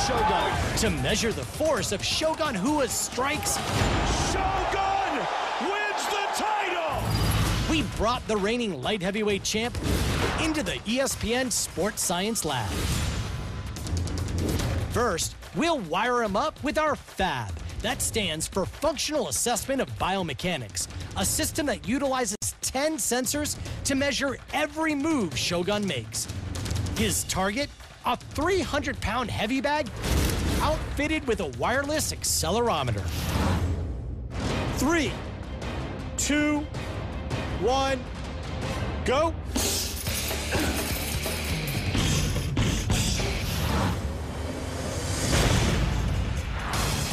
Shogun to measure the force of Shogun Hua's strikes. Shogun wins the title! We brought the reigning light heavyweight champ into the ESPN Sports Science Lab. First, we'll wire him up with our FAB. That stands for Functional Assessment of Biomechanics, a system that utilizes 10 sensors to measure every move Shogun makes. His target, a 300-pound heavy bag outfitted with a wireless accelerometer. 3, 2, 1, go.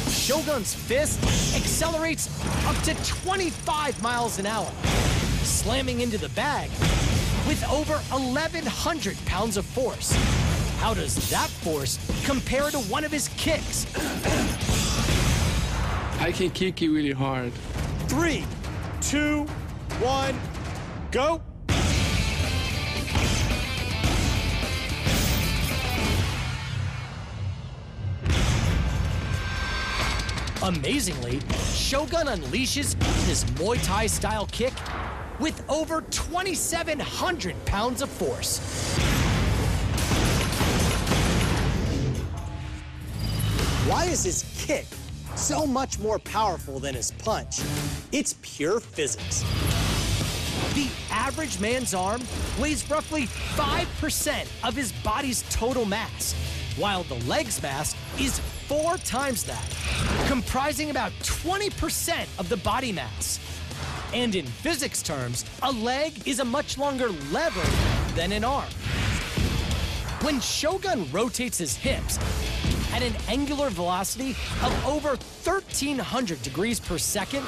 Shogun's fist accelerates up to 25 miles an hour, slamming into the bag with over 1,100 pounds of force. How does that force compare to one of his kicks? I can kick it really hard. 3, 2, 1, go. Amazingly, Shogun unleashes his Muay Thai style kick with over 2,700 pounds of force. Why is his kick so much more powerful than his punch? It's pure physics. The average man's arm weighs roughly 5% of his body's total mass, while the leg's mass is 4 times that, comprising about 20% of the body mass. And in physics terms, a leg is a much longer lever than an arm. When Shogun rotates his hips at an angular velocity of over 1,300 degrees per second,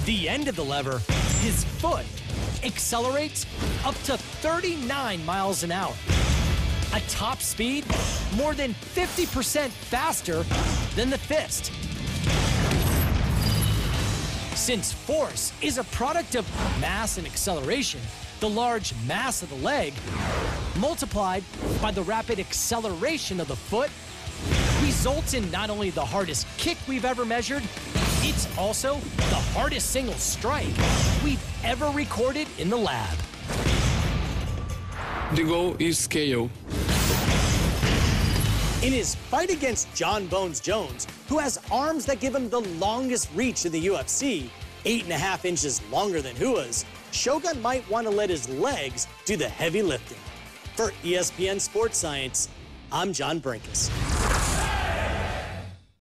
the end of the lever, his foot, accelerates up to 39 miles an hour. A top speed more than 50% faster than the fist. Since force is a product of mass and acceleration, the large mass of the leg multiplied by the rapid acceleration of the foot results in not only the hardest kick we've ever measured, it's also the hardest single strike we've ever recorded in the lab. The goal is KO. In his fight against John Bones Jones, who has arms that give him the longest reach in the UFC, 8.5 inches longer than Hua's, Shogun might want to let his legs do the heavy lifting. For ESPN Sports Science, I'm John Brinkus.